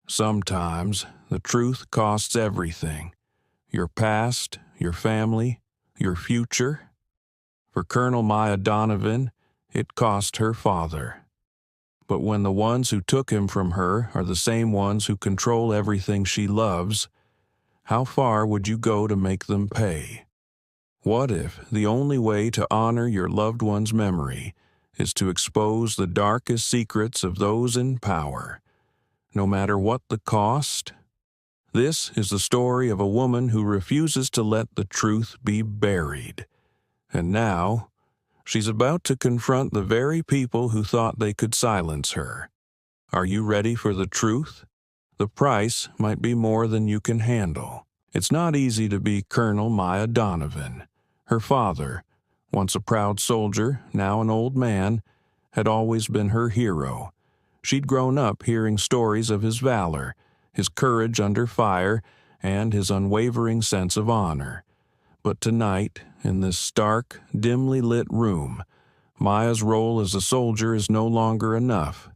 Sometimes the truth costs everything. Your past, your family, your future. For Colonel Maya Donovan, it cost her father. But when the ones who took him from her are the same ones who control everything she loves, how far would you go to make them pay? What if the only way to honor your loved one's memory is to expose the darkest secrets of those in power, no matter what the cost? This is the story of a woman who refuses to let the truth be buried. And now, she's about to confront the very people who thought they could silence her. Are you ready for the truth? The price might be more than you can handle. It's not easy to be Colonel Maya Donovan. Her father, once a proud soldier, now an old man, had always been her hero. She'd grown up hearing stories of his valor, his courage under fire, and his unwavering sense of honor. But tonight, in this stark, dimly lit room, Maya's role as a soldier is no longer enough.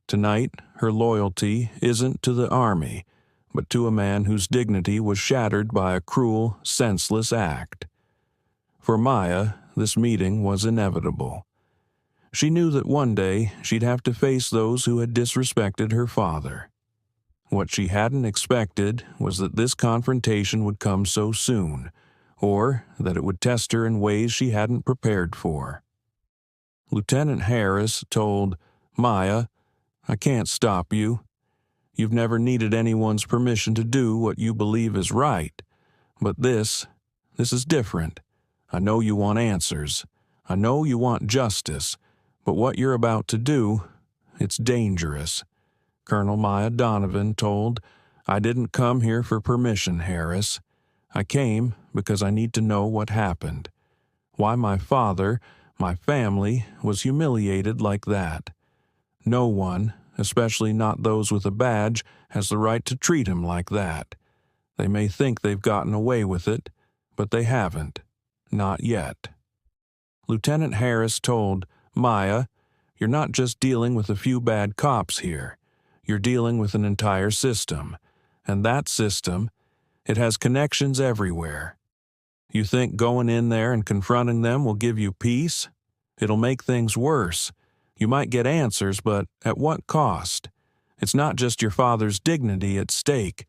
Tonight, her loyalty isn't to the army, but to a man whose dignity was shattered by a cruel, senseless act. For Maya, this meeting was inevitable. She knew that one day she'd have to face those who had disrespected her father. What she hadn't expected was that this confrontation would come so soon, or that it would test her in ways she hadn't prepared for. Lieutenant Harris told Maya, "I can't stop you. You've never needed anyone's permission to do what you believe is right. But this is different. I know you want answers. I know you want justice. But what you're about to do, it's dangerous." Colonel Maya Donovan told, "I didn't come here for permission, Harris. I came because I need to know what happened. Why my father, my family, was humiliated like that. No one, especially not those with a badge, has the right to treat him like that. They may think they've gotten away with it, but they haven't. Not yet." Lieutenant Harris told Maya, "You're not just dealing with a few bad cops here. You're dealing with an entire system. And that system, it has connections everywhere. You think going in there and confronting them will give you peace? It'll make things worse. You might get answers, but at what cost? It's not just your father's dignity at stake.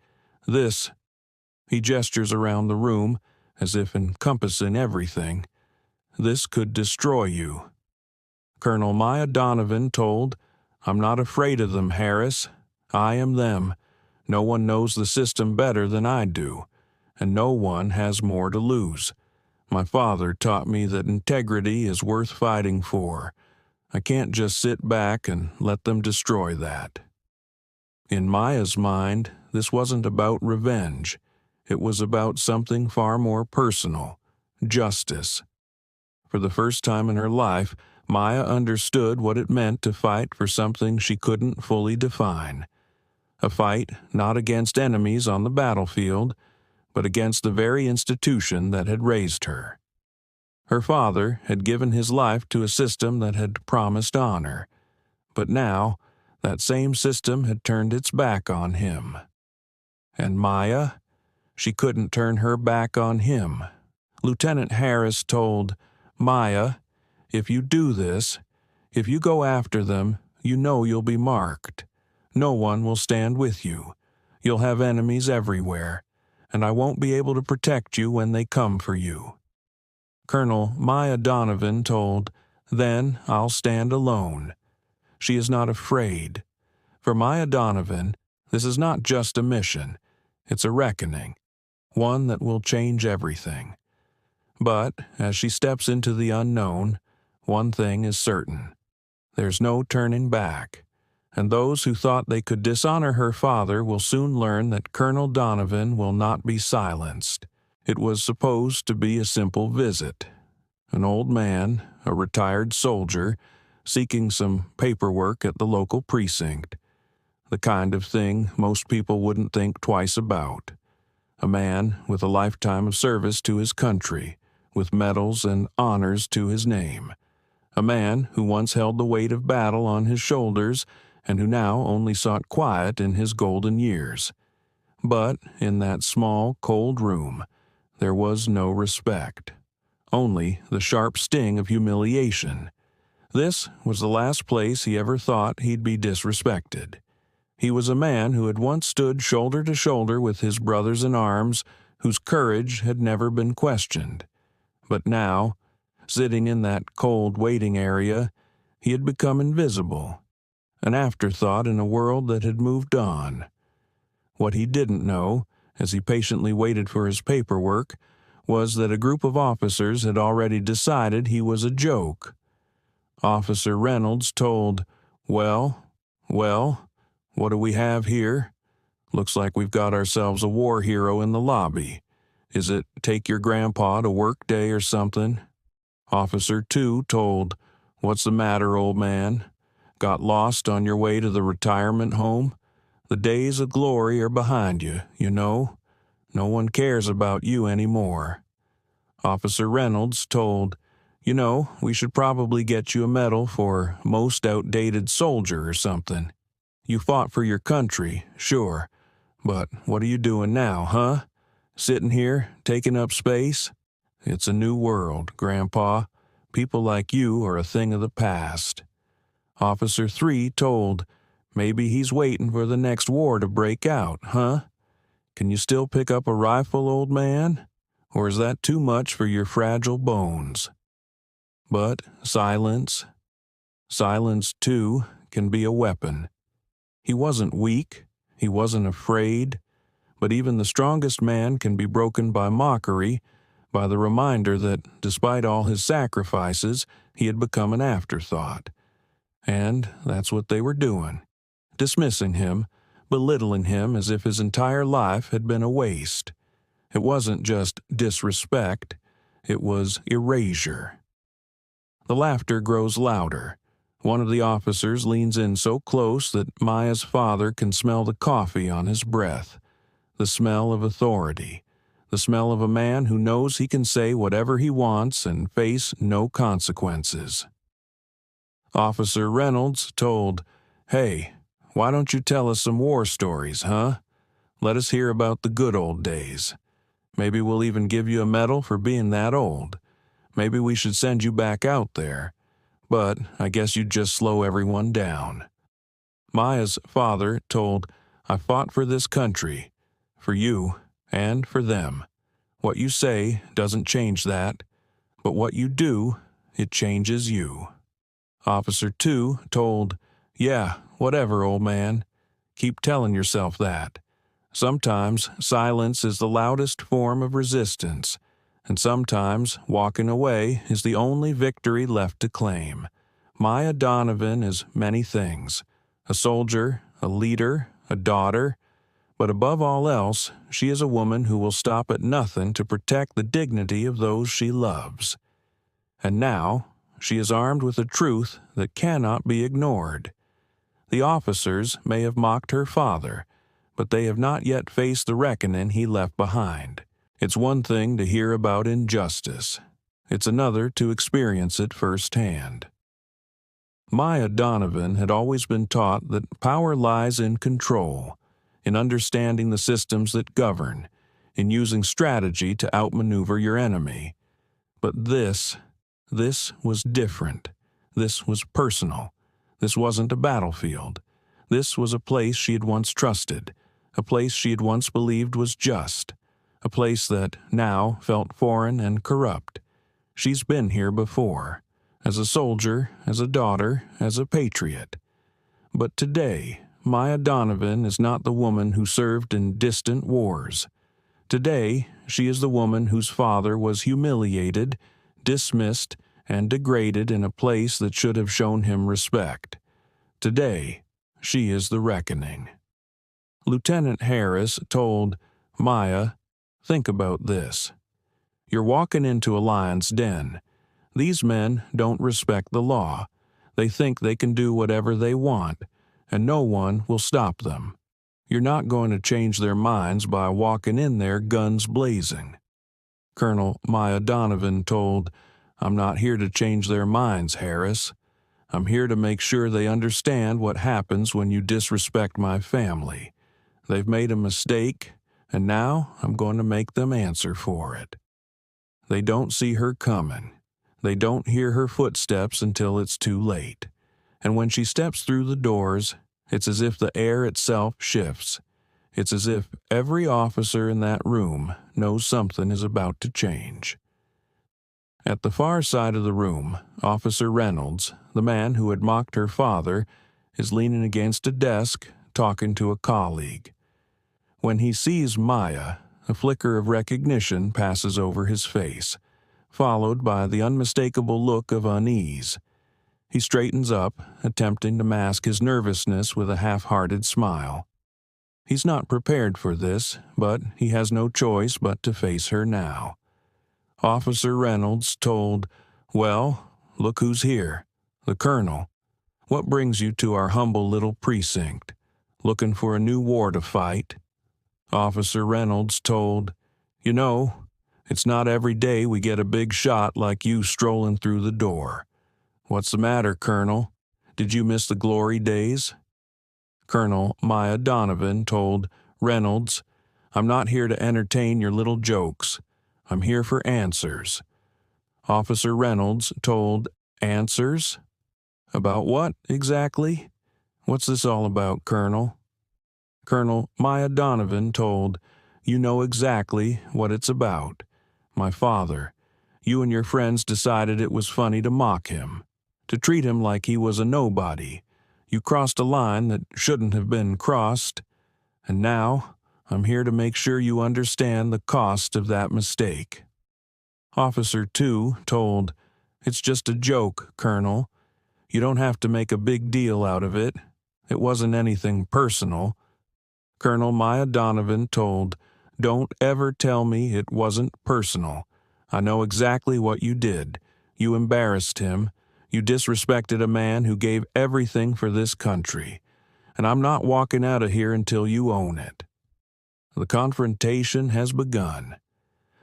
This," he gestures around the room as if encompassing everything, "this could destroy you." Colonel Maya Donovan told, "I'm not afraid of them, Harris. I am them. No one knows the system better than I do, and no one has more to lose. My father taught me that integrity is worth fighting for. I can't just sit back and let them destroy that." In Maya's mind, this wasn't about revenge. It was about something far more personal, justice. For the first time in her life, Maya understood what it meant to fight for something she couldn't fully define. A fight not against enemies on the battlefield, but against the very institution that had raised her. Her father had given his life to a system that had promised honor, but now that same system had turned its back on him. And Maya? She couldn't turn her back on him. Lieutenant Harris told Maya, "If you do this, if you go after them, you know you'll be marked. No one will stand with you. You'll have enemies everywhere, and I won't be able to protect you when they come for you." Colonel Maya Donovan told, "Then I'll stand alone." She is not afraid. For Maya Donovan, this is not just a mission. It's a reckoning, one that will change everything. But as she steps into the unknown, one thing is certain. There's no turning back. And those who thought they could dishonor her father will soon learn that Colonel Donovan will not be silenced. It was supposed to be a simple visit. An old man, a retired soldier, seeking some paperwork at the local precinct. The kind of thing most people wouldn't think twice about. A man with a lifetime of service to his country, with medals and honors to his name. A man who once held the weight of battle on his shoulders and who now only sought quiet in his golden years. But in that small, cold room, there was no respect, only the sharp sting of humiliation. This was the last place he ever thought he'd be disrespected. He was a man who had once stood shoulder to shoulder with his brothers in arms, whose courage had never been questioned. But now, sitting in that cold waiting area, he had become invisible, an afterthought in a world that had moved on. What he didn't know, as he patiently waited for his paperwork, was that a group of officers had already decided he was a joke. Officer Reynolds told, well, what do we have here? Looks like we've got ourselves a war hero in the lobby. Is it take your grandpa to work day or something? Officer 2 told, what's the matter, old man? Got lost on your way to the retirement home? The days of glory are behind you, you know. No one cares about you anymore. Officer Reynolds told, you know, we should probably get you a medal for most outdated soldier or something. You fought for your country, sure, but what are you doing now, huh? Sitting here, taking up space? It's a new world, Grandpa. People like you are a thing of the past. Officer 3 told, maybe he's waiting for the next war to break out, huh? Can you still pick up a rifle, old man? Or is that too much for your fragile bones? But silence, too, can be a weapon. He wasn't weak, he wasn't afraid, but even the strongest man can be broken by mockery, by the reminder that, despite all his sacrifices, he had become an afterthought. And that's what they were doing, dismissing him, belittling him as if his entire life had been a waste. It wasn't just disrespect, it was erasure. The laughter grows louder. One of the officers leans in so close that Maya's father can smell the coffee on his breath, the smell of authority, the smell of a man who knows he can say whatever he wants and face no consequences. Officer Reynolds told, hey, why don't you tell us some war stories, huh? Let us hear about the good old days. Maybe we'll even give you a medal for being that old. Maybe we should send you back out there. But I guess you'd just slow everyone down. Maya's father told, I fought for this country, for you and for them. What you say doesn't change that, but what you do, it changes you. Officer 2 told, yeah, whatever, old man. Keep telling yourself that. Sometimes silence is the loudest form of resistance, and sometimes walking away is the only victory left to claim. Maya Donovan is many things, a soldier, a leader, a daughter, but above all else, she is a woman who will stop at nothing to protect the dignity of those she loves. And now, she is armed with a truth that cannot be ignored. The officers may have mocked her father, but they have not yet faced the reckoning he left behind. It's one thing to hear about injustice. It's another to experience it firsthand. Maya Donovan had always been taught that power lies in control, in understanding the systems that govern, in using strategy to outmaneuver your enemy. But this was different. This was personal. This wasn't a battlefield. This was a place she had once trusted, a place she had once believed was just, a place that now felt foreign and corrupt. She's been here before, as a soldier, as a daughter, as a patriot. But today, Maya Donovan is not the woman who served in distant wars. Today, she is the woman whose father was humiliated, dismissed, and degraded in a place that should have shown him respect. Today, she is the reckoning. Lieutenant Harris told Maya, think about this. You're walking into a lion's den. These men don't respect the law. They think they can do whatever they want, and no one will stop them. You're not going to change their minds by walking in there guns blazing. Colonel Maya Donovan told, I'm not here to change their minds, Harris. I'm here to make sure they understand what happens when you disrespect my family. They've made a mistake, and now I'm going to make them answer for it. They don't see her coming. They don't hear her footsteps until it's too late. And when she steps through the doors, it's as if the air itself shifts. It's as if every officer in that room knows something is about to change. At the far side of the room, Officer Reynolds, the man who had mocked her father, is leaning against a desk, talking to a colleague. When he sees Maya, a flicker of recognition passes over his face, followed by the unmistakable look of unease. He straightens up, attempting to mask his nervousness with a half-hearted smile. He's not prepared for this, but he has no choice but to face her now. Officer Reynolds told, "Well, look who's here, the Colonel. What brings you to our humble little precinct? Looking for a new war to fight?" Officer Reynolds told, "You know, it's not every day we get a big shot like you strolling through the door. What's the matter, Colonel? Did you miss the glory days?" Colonel Maya Donovan told Reynolds, "I'm not here to entertain your little jokes. I'm here for answers." Officer Reynolds told, "Answers? About what, exactly? What's this all about, Colonel?" Colonel Maya Donovan told, "You know exactly what it's about. My father. You and your friends decided it was funny to mock him, to treat him like he was a nobody. You crossed a line that shouldn't have been crossed, and now I'm here to make sure you understand the cost of that mistake." Officer 2 told, "It's just a joke, Colonel. You don't have to make a big deal out of it. It wasn't anything personal." Colonel Maya Donovan told, "Don't ever tell me it wasn't personal. I know exactly what you did. You embarrassed him. You disrespected a man who gave everything for this country. And I'm not walking out of here until you own it." The confrontation has begun.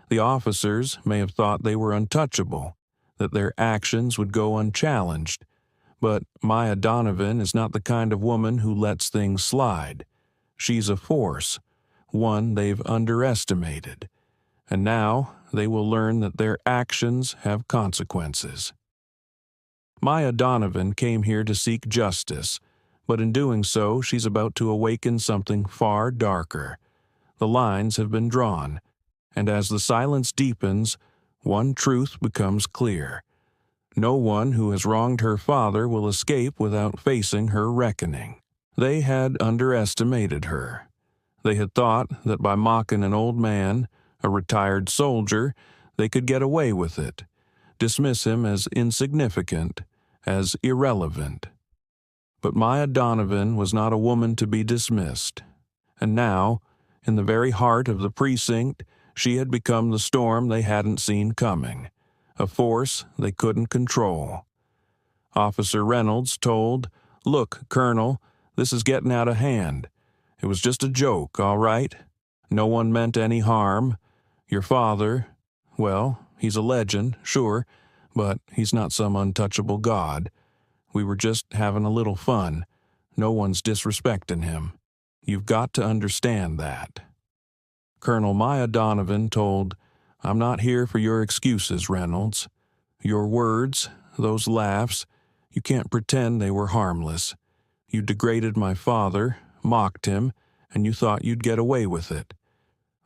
The officers may have thought they were untouchable, that their actions would go unchallenged, but Maya Donovan is not the kind of woman who lets things slide. She's a force, one they've underestimated, and now they will learn that their actions have consequences. Maya Donovan came here to seek justice, but in doing so she's about to awaken something far darker. The lines have been drawn, and as the silence deepens, one truth becomes clear. No one who has wronged her father will escape without facing her reckoning. They had underestimated her. They had thought that by mocking an old man, a retired soldier, they could get away with it, dismiss him as insignificant, as irrelevant. But Maya Donovan was not a woman to be dismissed, and now, in the very heart of the precinct, she had become the storm they hadn't seen coming, a force they couldn't control. Officer Reynolds told, "Look, Colonel, this is getting out of hand. It was just a joke, all right? No one meant any harm. Your father, well, he's a legend, sure, but he's not some untouchable god. We were just having a little fun. No one's disrespecting him. You've got to understand that." Colonel Maya Donovan told, "I'm not here for your excuses, Reynolds. Your words, those laughs, you can't pretend they were harmless. You degraded my father, mocked him, and you thought you'd get away with it.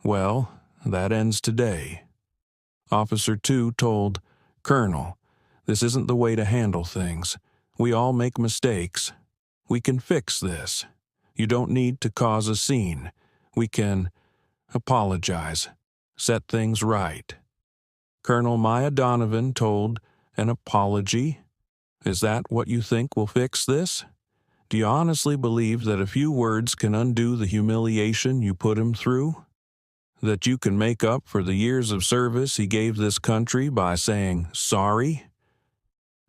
Well, that ends today." Officer 2 told, "Colonel, this isn't the way to handle things. We all make mistakes. We can fix this. You don't need to cause a scene. We can apologize, set things right." Colonel Maya Donovan told, "An apology? Is that what you think will fix this? Do you honestly believe that a few words can undo the humiliation you put him through? That you can make up for the years of service he gave this country by saying sorry?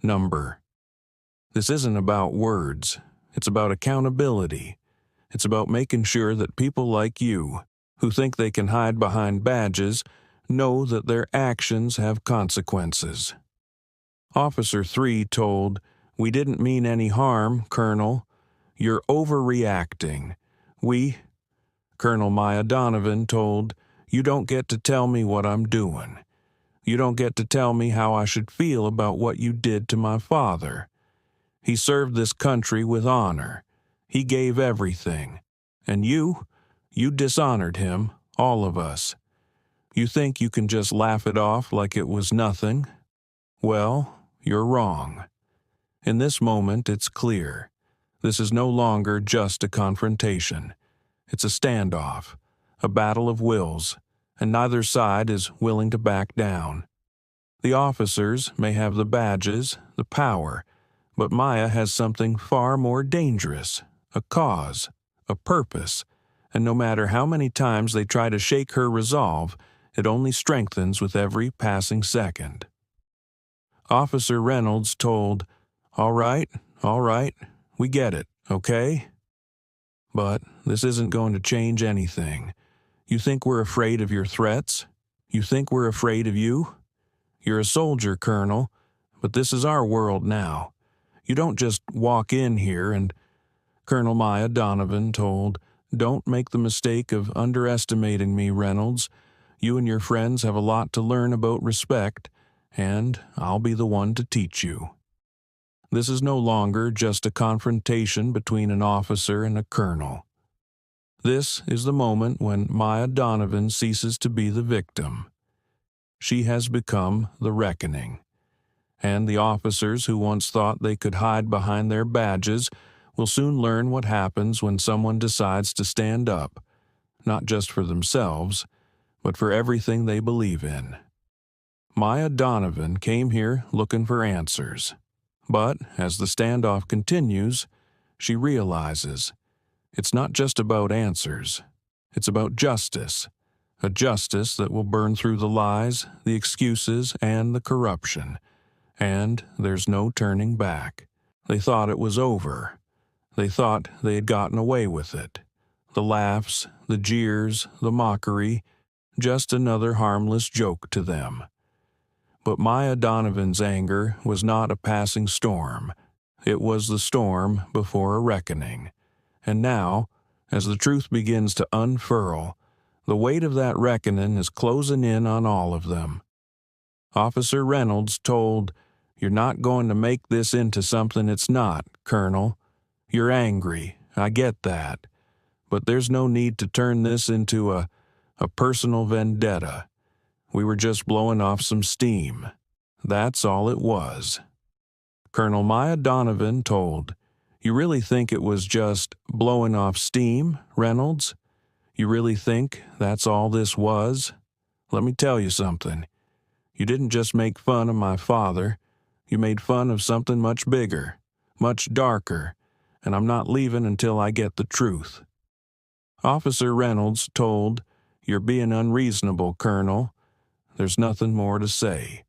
Number. This isn't about words. It's about accountability. It's about making sure that people like you, who think they can hide behind badges, know that their actions have consequences." Officer 3 told, We didn't mean any harm, Colonel. You're overreacting. Colonel Maya Donovan told, you don't get to tell me what I'm doing. You don't get to tell me how I should feel about what you did to my father. He served this country with honor. He gave everything. And you dishonored him, all of us. You think you can just laugh it off like it was nothing? Well, you're wrong. In this moment, it's clear. This is no longer just a confrontation. It's a standoff, a battle of wills, and neither side is willing to back down. The officers may have the badges, the power, but Maya has something far more dangerous, a cause, a purpose, and no matter how many times they try to shake her resolve, it only strengthens with every passing second. Officer Reynolds told, all right, we get it, okay? But this isn't going to change anything. You think we're afraid of your threats? You think we're afraid of you? You're a soldier, Colonel, but this is our world now. You don't just walk in here and... Colonel Maya Donovan told, don't make the mistake of underestimating me, Reynolds. You and your friends have a lot to learn about respect, and I'll be the one to teach you. This is no longer just a confrontation between an officer and a colonel. This is the moment when Maya Donovan ceases to be the victim. She has become the reckoning. And the officers who once thought they could hide behind their badges will soon learn what happens when someone decides to stand up, not just for themselves, but for everything they believe in. Maya Donovan came here looking for answers. But as the standoff continues, she realizes it's not just about answers. It's about justice, a justice that will burn through the lies, the excuses, and the corruption. And there's no turning back. They thought it was over. They thought they had gotten away with it. The laughs, the jeers, the mockery, just another harmless joke to them. But Maya Donovan's anger was not a passing storm. It was the storm before a reckoning. And now, as the truth begins to unfurl, the weight of that reckoning is closing in on all of them. Officer Reynolds told, "You're not going to make this into something it's not, Colonel. You're angry, I get that. But there's no need to turn this into a personal vendetta. We were just blowing off some steam. That's all it was." Colonel Maya Donovan told, "You really think it was just blowing off steam, Reynolds? You really think that's all this was? Let me tell you something. You didn't just make fun of my father. You made fun of something much bigger, much darker, and I'm not leaving until I get the truth." Officer Reynolds told, "You're being unreasonable, Colonel. There's nothing more to say.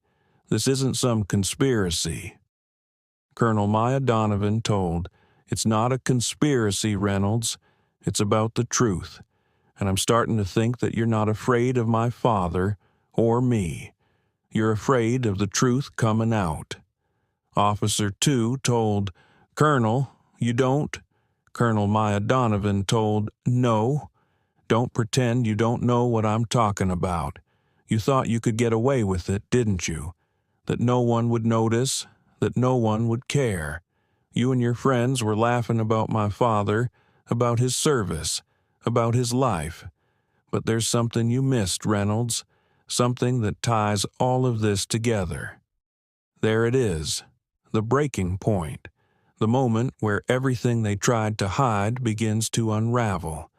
This isn't some conspiracy." Colonel Maya Donovan told, "It's not a conspiracy, Reynolds. It's about the truth. And I'm starting to think that you're not afraid of my father or me. You're afraid of the truth coming out." Officer 2 told, "Colonel, you don't." Colonel Maya Donovan told, "No. Don't pretend you don't know what I'm talking about. You thought you could get away with it, didn't you? That no one would notice, that no one would care. You and your friends were laughing about my father, about his service, about his life. But there's something you missed, Reynolds, something that ties all of this together. There it is, the breaking point, the moment where everything they tried to hide begins to unravel.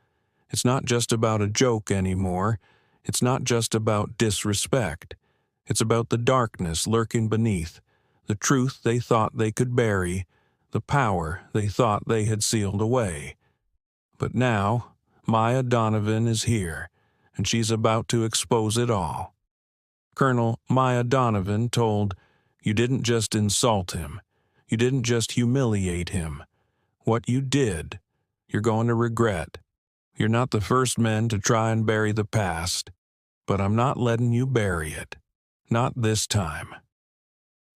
It's not just about a joke anymore. It's not just about disrespect. It's about the darkness lurking beneath, the truth they thought they could bury, the power they thought they had sealed away. But now, Maya Donovan is here, and she's about to expose it all. Colonel Maya Donovan told, "You didn't just insult him. You didn't just humiliate him. What you did, you're going to regret. You're not the first men to try and bury the past, but I'm not letting you bury it. Not this time."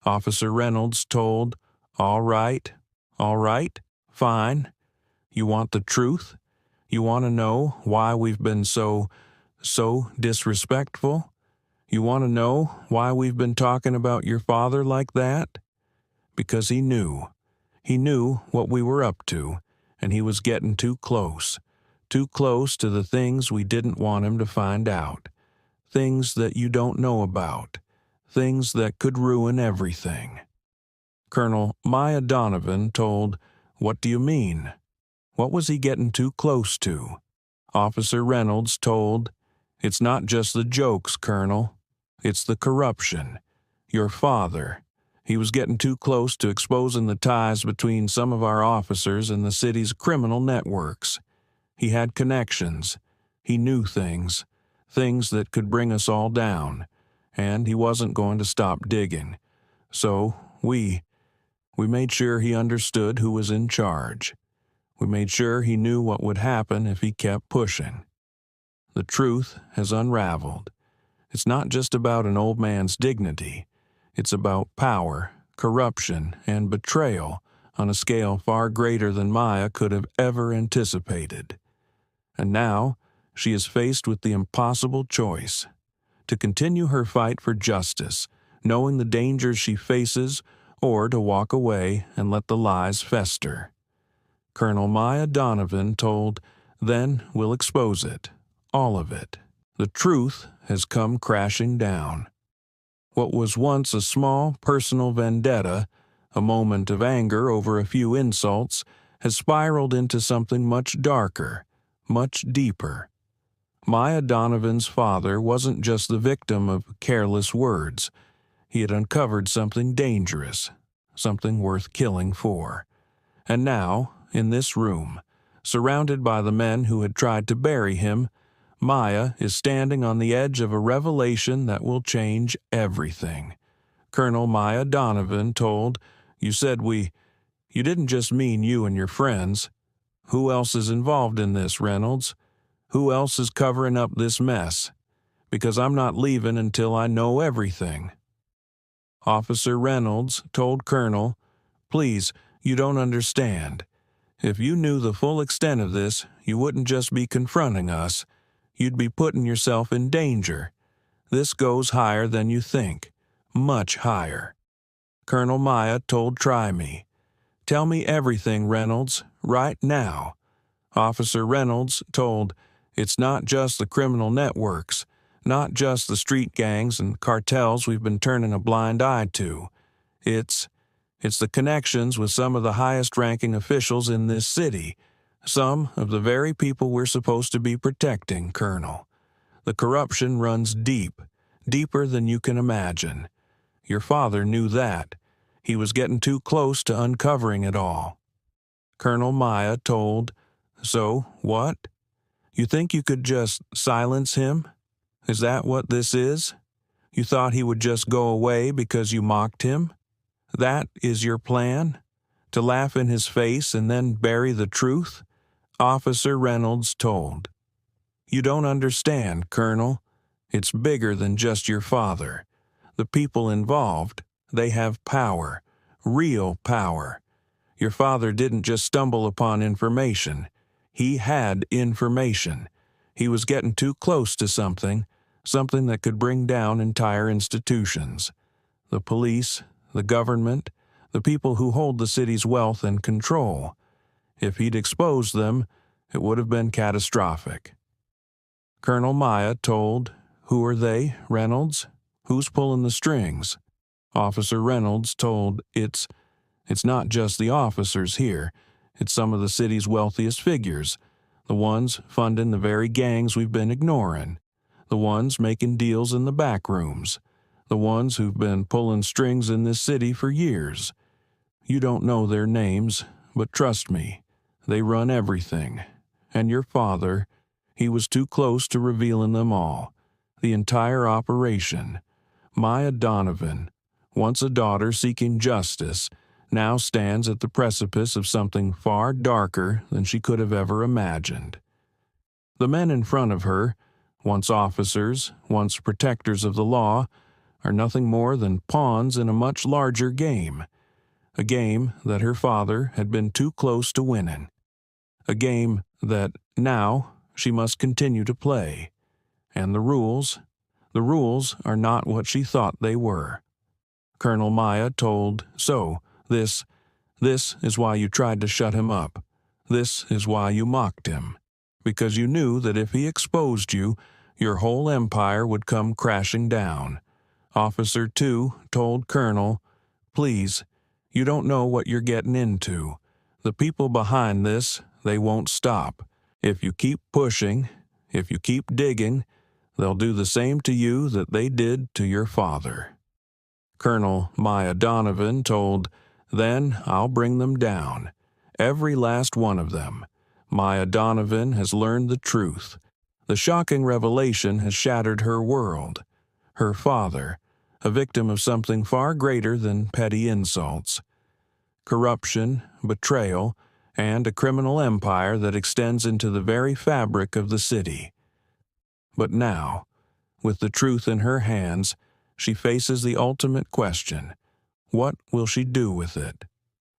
Officer Reynolds told, All right, fine. You want the truth? You want to know why we've been so disrespectful? You want to know why we've been talking about your father like that? Because he knew. He knew what we were up to, and he was getting too close to the things we didn't want him to find out, things that you don't know about, things that could ruin everything. Colonel Maya Donovan told, "What do you mean? What was he getting too close to?" Officer Reynolds told, "It's not just the jokes, Colonel. It's the corruption. Your father. He was getting too close to exposing the ties between some of our officers and the city's criminal networks. He had connections. He knew things that could bring us all down, and he wasn't going to stop digging. So we made sure he understood who was in charge. We made sure he knew what would happen if he kept pushing. The truth has unraveled. It's not just about an old man's dignity. It's about power, corruption, and betrayal on a scale far greater than Maya could have ever anticipated. And now she is faced with the impossible choice: to continue her fight for justice, knowing the dangers she faces, or to walk away and let the lies fester. Colonel Maya Donovan told, "Then we'll expose it, all of it." The truth has come crashing down. What was once a small personal vendetta, a moment of anger over a few insults, has spiraled into something much darker, much deeper. Maya Donovan's father wasn't just the victim of careless words. He had uncovered something dangerous, something worth killing for. And now, in this room, surrounded by the men who had tried to bury him, Maya is standing on the edge of a revelation that will change everything. Colonel Maya Donovan told, "You said you didn't just mean you and your friends. Who else is involved in this, Reynolds? Who else is covering up this mess? Because I'm not leaving until I know everything." Officer Reynolds told Colonel, "Please, you don't understand. If you knew the full extent of this, you wouldn't just be confronting us. You'd be putting yourself in danger. This goes higher than you think, much higher." Colonel Maya told Try Me, "Tell me everything, Reynolds, right now." Officer Reynolds told, "It's not just the criminal networks, not just the street gangs and cartels we've been turning a blind eye to. It's the connections with some of the highest-ranking officials in this city, some of the very people we're supposed to be protecting, Colonel. The corruption runs deep, deeper than you can imagine. Your father knew that. He was getting too close to uncovering it all." Colonel Maya told, "So, what? You think you could just silence him? Is that what this is? You thought he would just go away because you mocked him? That is your plan? To laugh in his face and then bury the truth?" Officer Reynolds told, "You don't understand, Colonel. It's bigger than just your father. The people involved, they have power, real power. Your father didn't just stumble upon information. He had information. He was getting too close to something that could bring down entire institutions. The police, the government, the people who hold the city's wealth and control. If he'd exposed them, it would have been catastrophic." Colonel Maya told, "Who are they, Reynolds? Who's pulling the strings?" Officer Reynolds told, It's not just the officers here. It's some of the city's wealthiest figures, the ones funding the very gangs we've been ignoring, the ones making deals in the back rooms, the ones who've been pulling strings in this city for years. You don't know their names, but trust me, they run everything. And your father, he was too close to revealing them all. The entire operation. Maya Donovan, once a daughter seeking justice, now stands at the precipice of something far darker than she could have ever imagined. The men in front of her, once officers, once protectors of the law, are nothing more than pawns in a much larger game. a game that her father had been too close to winning, a game that now she must continue to play. And the rules are not what she thought they were. Colonel Maya told, "So, this is why you tried to shut him up. This is why you mocked him. Because you knew that if he exposed you, your whole empire would come crashing down." Officer 2 told Colonel, "Please, you don't know what you're getting into. The people behind this, they won't stop. If you keep pushing, if you keep digging, they'll do the same to you that they did to your father." Colonel Maya Donovan told, "Then I'll bring them down. Every last one of them. Maya Donovan has learned the truth. The shocking revelation has shattered her world. Her father, a victim of something far greater than petty insults. Corruption, betrayal, and a criminal empire that extends into the very fabric of the city. But now, with the truth in her hands, she faces the ultimate question. What will she do with it?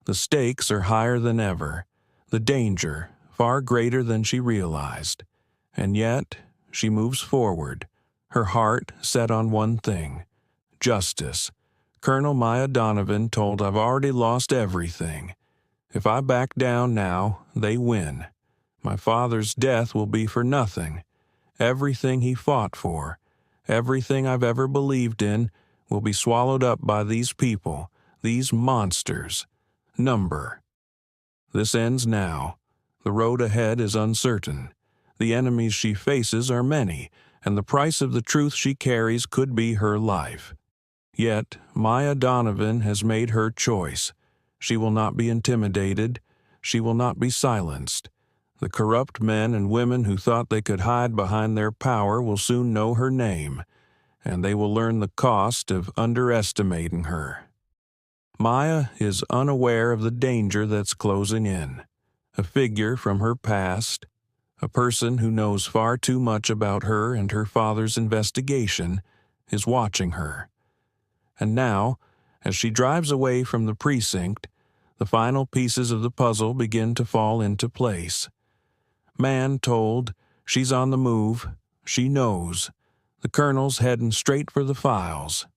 The stakes are higher than ever, the danger far greater than she realized. And yet, she moves forward, her heart set on one thing: justice. Colonel Maya Donovan told, "I've already lost everything. If I back down now, they win. My father's death will be for nothing. Everything he fought for, everything I've ever believed in, will be swallowed up by these people, these monsters. Number. This ends now. The road ahead is uncertain. The enemies she faces are many, and the price of the truth she carries could be her life. Yet Maya Donovan has made her choice. She will not be intimidated. She will not be silenced. The corrupt men and women who thought they could hide behind their power will soon know her name, and they will learn the cost of underestimating her." Maya is unaware of the danger that's closing in. A figure from her past, a person who knows far too much about her and her father's investigation, is watching her. And now, as she drives away from the precinct, the final pieces of the puzzle begin to fall into place. Man told, she's on the move, she knows. The colonel's heading straight for the files.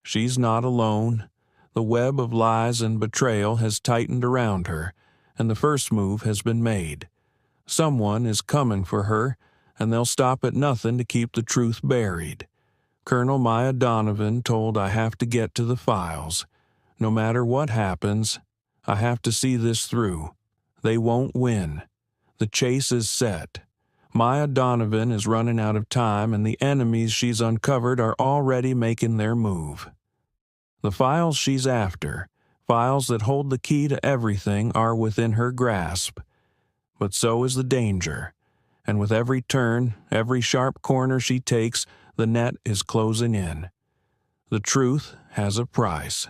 She's not alone. The web of lies and betrayal has tightened around her, and the first move has been made. Someone is coming for her, and they'll stop at nothing to keep the truth buried. Colonel Maya Donovan told, "I have to get to the files. No matter what happens, I have to see this through. They won't win. The chase is set. Maya Donovan is running out of time, and the enemies she's uncovered are already making their move. The files she's after, files that hold the key to everything, are within her grasp. But so is the danger, and with every turn, every sharp corner she takes, the net is closing in. The truth has a price,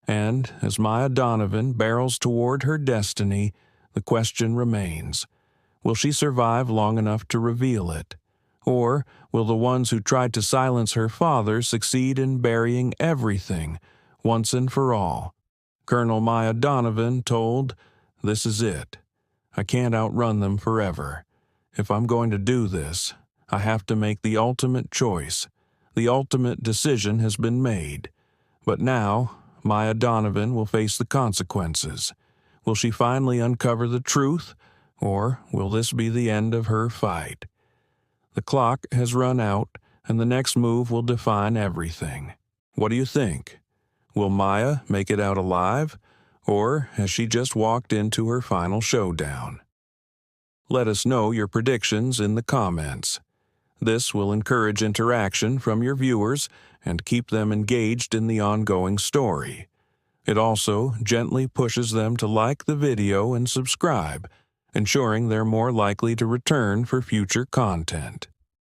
and as Maya Donovan barrels toward her destiny, the question remains: will she survive long enough to reveal it? Or will the ones who tried to silence her father succeed in burying everything, once and for all? Colonel Maya Donovan told, "This is it. I can't outrun them forever. If I'm going to do this, I have to make the ultimate choice. The ultimate decision has been made. But now, Maya Donovan will face the consequences. Will she finally uncover the truth, or will this be the end of her fight? The clock has run out, and the next move will define everything. What do you think? Will Maya make it out alive, or has she just walked into her final showdown? Let us know your predictions in the comments. This will encourage interaction from your viewers and keep them engaged in the ongoing story. It also gently pushes them to like the video and subscribe, ensuring they're more likely to return for future content.